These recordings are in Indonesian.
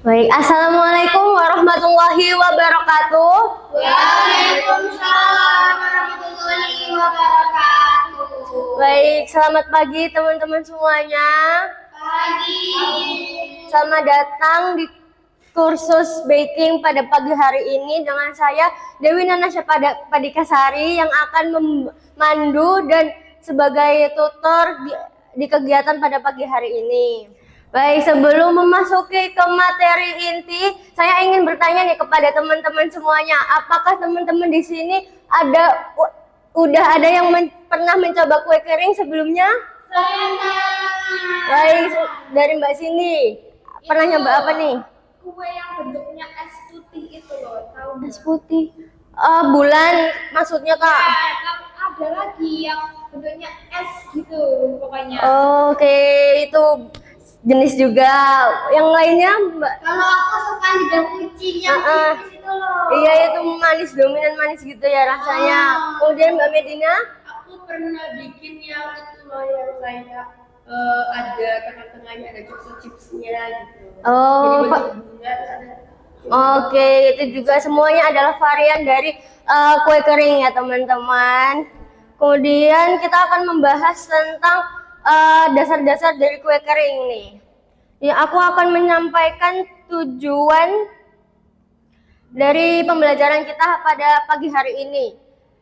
Baik, Assalamualaikum warahmatullahi wabarakatuh. Waalaikumsalam warahmatullahi wabarakatuh. Baik, selamat pagi teman-teman semuanya. Pagi. Selamat datang di kursus baking pada pagi hari ini dengan saya Dewi Nanasya Padikasari yang akan memandu dan sebagai tutor di kegiatan pada pagi hari ini. Baik, sebelum memasuki ke materi inti, saya ingin bertanya nih kepada teman-teman semuanya, apakah teman-teman di sini udah ada yang pernah mencoba kue kering sebelumnya? Baik, dari Mbak Cindy, pernah nyoba apa nih? Kue yang bentuknya es putih itu loh, tahu? Es putih. Bulan maksudnya Kak? Ada lagi yang bentuknya es gitu pokoknya. Oke, itu jenis juga. Yang lainnya Mbak? Kalau aku suka lidah kucing yang tipis itu loh. Iya, itu manis, dominan manis gitu ya rasanya. Kemudian Mbak Medina? Aku pernah bikin yang itu loh, yang kayak ada tengah-tengahnya ada chocolate chipsnya gitu. Oh, Jadi bentuk bunga terus ada. Oke, itu juga semuanya adalah varian dari kue kering ya teman-teman. Kemudian kita akan membahas tentang dasar-dasar dari kue kering nih. Ya, aku akan menyampaikan tujuan dari pembelajaran kita pada pagi hari ini,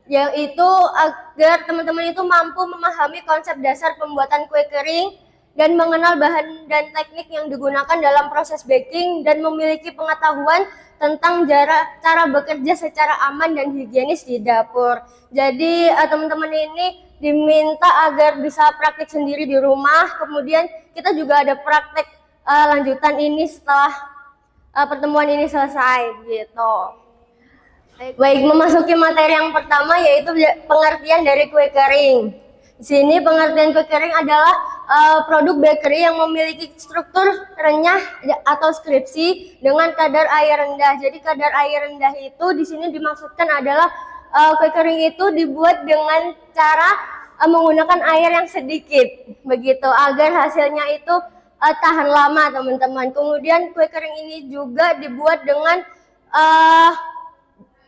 yaitu agar teman-teman itu mampu memahami konsep dasar pembuatan kue kering dan mengenal bahan dan teknik yang digunakan dalam proses baking dan memiliki pengetahuan tentang cara bekerja secara aman dan higienis di dapur. Jadi teman-teman ini diminta agar bisa praktik sendiri di rumah. Kemudian kita juga ada praktek lanjutan ini setelah pertemuan ini selesai gitu. Baik, memasuki materi yang pertama yaitu pengertian dari kue kering. Di sini pengertian kue kering adalah produk bakery yang memiliki struktur renyah atau skripsi dengan kadar air rendah. Jadi kadar air rendah itu di sini dimaksudkan adalah kue kering itu dibuat dengan cara menggunakan air yang sedikit, begitu agar hasilnya itu tahan lama teman-teman. Kemudian kue kering ini juga dibuat dengan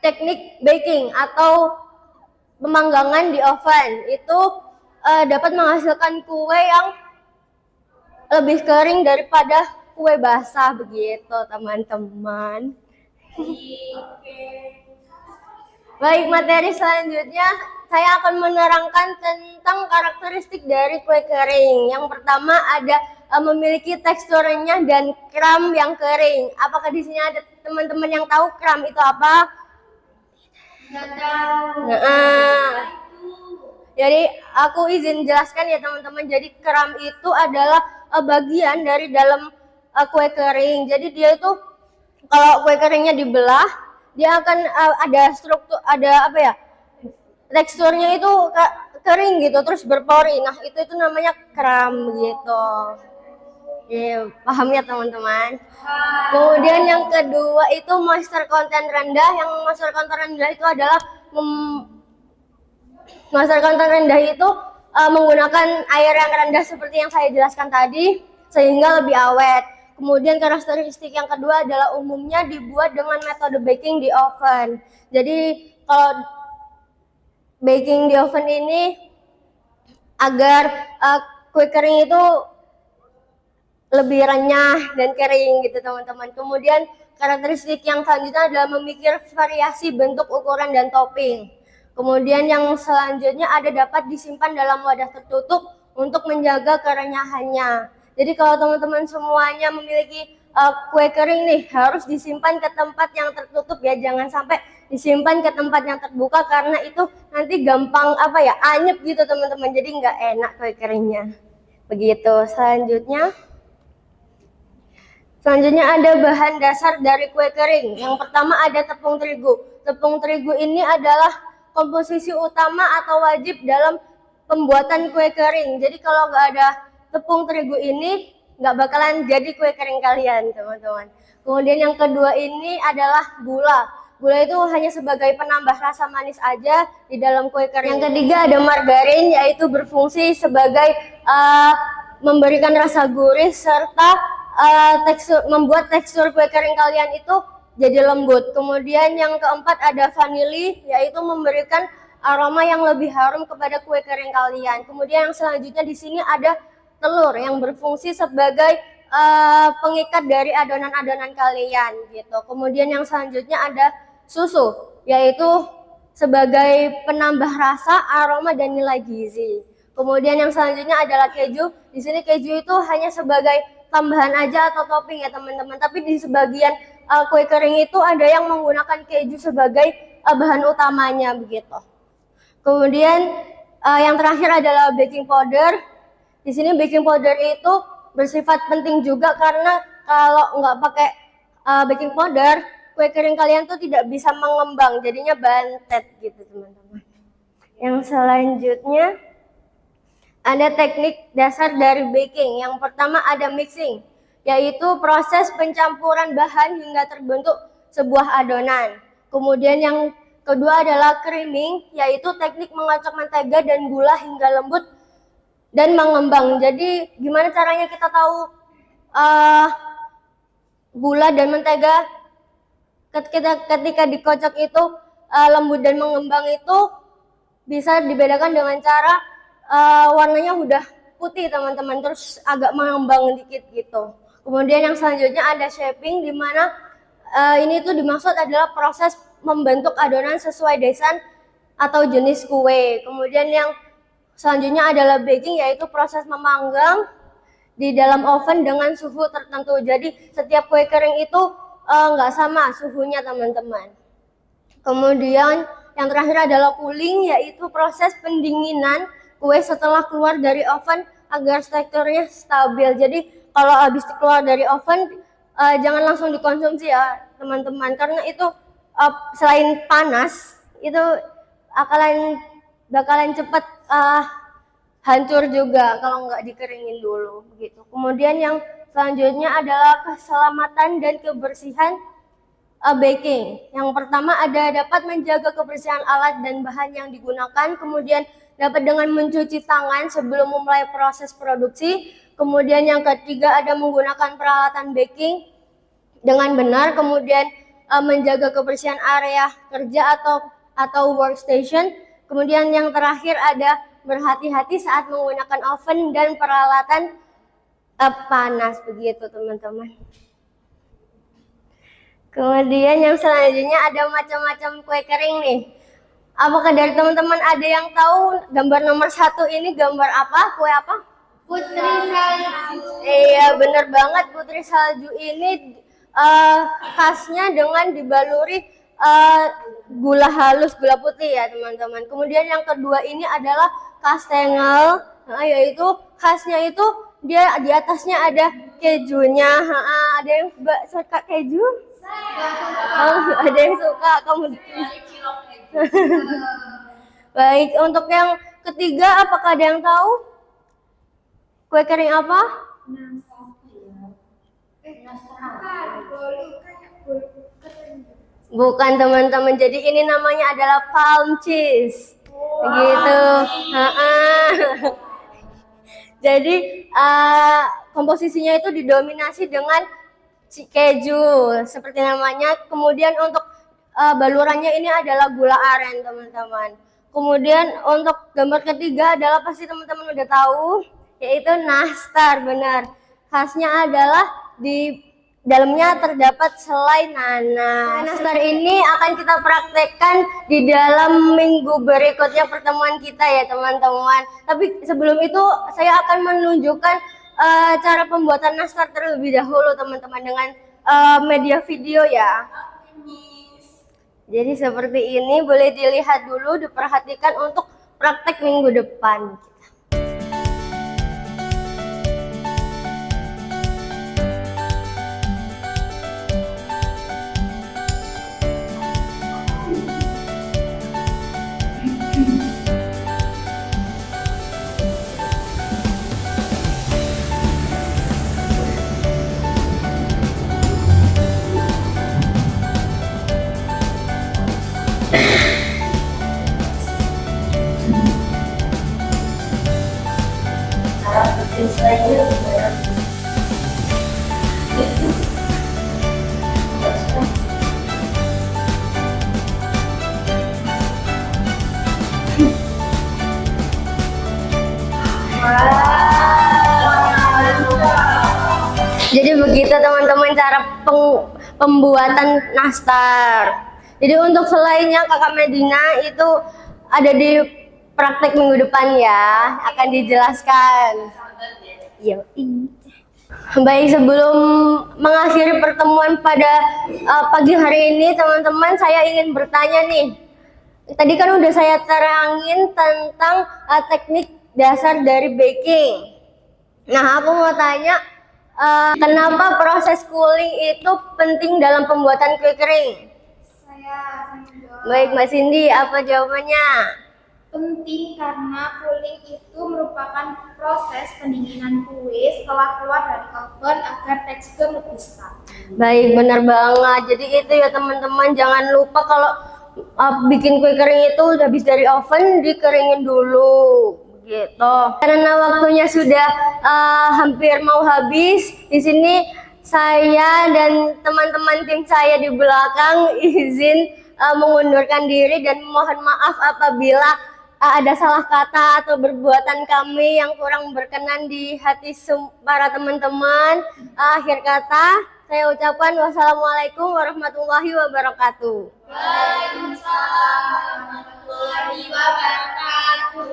teknik baking atau pemanggangan di oven. Itu dapat menghasilkan kue yang lebih kering daripada kue basah begitu teman-teman. Baik, materi selanjutnya saya akan menerangkan tentang karakteristik dari kue kering. Yang pertama ada memiliki tekstur renyah dan kram yang kering. Apakah di sini ada teman-teman yang tahu kram itu apa? Nggak tahu. Jadi aku izin jelaskan ya teman-teman. Jadi kram itu adalah bagian dari dalam kue kering. Jadi dia itu kalau kue keringnya dibelah, dia akan ada struktur, ada apa ya? Teksturnya itu kering gitu, terus berpori. Nah itu namanya kram gitu. Ya, paham ya teman-teman. Kemudian yang kedua itu moisture content rendah. Yang moisture content rendah itu adalah moisture content rendah itu menggunakan air yang rendah seperti yang saya jelaskan tadi sehingga lebih awet. Kemudian karakteristik yang kedua adalah umumnya dibuat dengan metode baking di oven. Jadi kalau baking di oven ini agar kue kering itu lebih renyah dan kering gitu teman-teman. Kemudian karakteristik yang selanjutnya adalah memikir variasi bentuk, ukuran, dan topping. Kemudian yang selanjutnya ada dapat disimpan dalam wadah tertutup untuk menjaga kerenyahannya. Jadi kalau teman-teman semuanya memiliki kue kering nih harus disimpan ke tempat yang tertutup ya, jangan sampai disimpan ke tempat yang terbuka karena itu nanti gampang anyep gitu teman-teman. Jadi nggak enak kue keringnya. Begitu. Selanjutnya ada bahan dasar dari kue kering. Yang pertama ada tepung terigu. Tepung terigu ini adalah komposisi utama atau wajib dalam pembuatan kue kering. Jadi kalau nggak ada tepung terigu ini, nggak bakalan jadi kue kering kalian, teman-teman. Kemudian yang kedua ini adalah gula. Gula itu hanya sebagai penambah rasa manis aja di dalam kue kering. Yang ketiga ada margarin, yaitu berfungsi sebagai memberikan rasa gurih serta membuat tekstur kue kering kalian itu jadi lembut. Kemudian yang keempat ada vanili, yaitu memberikan aroma yang lebih harum kepada kue kering kalian. Kemudian yang selanjutnya di sini ada telur yang berfungsi sebagai pengikat dari adonan-adonan kalian gitu. Kemudian yang selanjutnya ada susu, yaitu sebagai penambah rasa, aroma dan nilai gizi. Kemudian yang selanjutnya adalah keju. Di sini keju itu hanya sebagai tambahan aja atau topping ya teman-teman. Tapi di sebagian kue kering itu ada yang menggunakan keju sebagai bahan utamanya begitu. Kemudian yang terakhir adalah baking powder. Di sini baking powder itu bersifat penting juga karena kalau nggak pakai baking powder, kue kering kalian tuh tidak bisa mengembang, jadinya bantet gitu teman-teman. Yang selanjutnya ada teknik dasar dari baking. Yang pertama ada mixing, yaitu proses pencampuran bahan hingga terbentuk sebuah adonan. Kemudian yang kedua adalah creaming, yaitu teknik mengocok mentega dan gula hingga lembut dan mengembang. Jadi gimana caranya kita tahu gula dan mentega ketika dikocok itu lembut dan mengembang itu bisa dibedakan dengan cara warnanya udah putih teman-teman, terus agak mengembang dikit gitu. Kemudian yang selanjutnya ada shaping, di mana ini tuh dimaksud adalah proses membentuk adonan sesuai desain atau jenis kue. Kemudian yang selanjutnya adalah baking, yaitu proses memanggang di dalam oven dengan suhu tertentu. Jadi setiap kue kering itu nggak sama suhunya teman-teman. Kemudian yang terakhir adalah cooling, yaitu proses pendinginan kue setelah keluar dari oven agar teksturnya stabil. Jadi kalau habis keluar dari oven jangan langsung dikonsumsi ya teman-teman, karena itu selain panas itu bakalan cepat hancur juga kalau nggak dikeringin dulu begitu. Kemudian yang selanjutnya adalah keselamatan dan kebersihan baking. Yang pertama ada dapat menjaga kebersihan alat dan bahan yang digunakan. Kemudian dapat dengan mencuci tangan sebelum memulai proses produksi. Kemudian yang ketiga ada menggunakan peralatan baking dengan benar. Kemudian menjaga kebersihan area kerja atau workstation. Kemudian yang terakhir ada berhati-hati saat menggunakan oven dan peralatan panas begitu teman-teman. Kemudian yang selanjutnya ada macam-macam kue kering nih. Apakah dari teman-teman ada yang tahu gambar nomor 1 ini gambar apa? Kue apa? Putri salju. Iya benar banget, putri salju ini khasnya dengan dibaluri gula halus, gula putih ya teman-teman. Kemudian yang kedua ini adalah kastengel, yaitu khasnya itu dia di atasnya ada kejunya. Ada yang suka keju? Ada yang suka kamu. Baik, untuk yang ketiga apakah ada yang tahu kue kering apa? Bukan teman-teman, jadi ini namanya adalah palm cheese. Begitu. Jadi komposisinya itu didominasi dengan keju seperti namanya. Kemudian untuk balurannya ini adalah gula aren teman-teman. Kemudian untuk gambar ketiga adalah pasti teman-teman udah tahu, yaitu nastar. Benar, khasnya adalah di dalamnya terdapat selai nanas. Nastar ini akan kita praktekkan di dalam minggu berikutnya pertemuan kita ya teman-teman. Tapi sebelum itu saya akan menunjukkan cara pembuatan nastar terlebih dahulu teman-teman dengan media video ya. Jadi seperti ini, boleh dilihat dulu, diperhatikan untuk praktek minggu depan. begitu teman-teman cara pembuatan nastar. Jadi untuk selainnya Kakak Medina itu ada di praktek minggu depan ya, akan dijelaskan. Baik, sebelum mengakhiri pertemuan pada pagi hari ini teman-teman, saya ingin bertanya nih. Tadi kan udah saya terangin tentang teknik dasar dari baking. Nah, aku mau tanya, kenapa proses cooling itu penting dalam pembuatan kue kering? Saya menjawab. Baik, Mbak Cindy, apa jawabannya? Penting karena cooling itu merupakan proses pendinginan kue setelah keluar dari oven agar tekstur lebih stabil. Baik, benar banget. Jadi itu ya teman-teman, jangan lupa kalau bikin kue kering itu udah habis dari oven, dikeringin dulu. Gitu. Karena waktunya sudah hampir mau habis, di sini saya dan teman-teman tim saya di belakang izin mengundurkan diri dan mohon maaf apabila ada salah kata atau perbuatan kami yang kurang berkenan di hati para teman-teman. Akhir kata, saya ucapkan wassalamualaikum warahmatullahi wabarakatuh. Waalaikumsalam warahmatullahi wabarakatuh.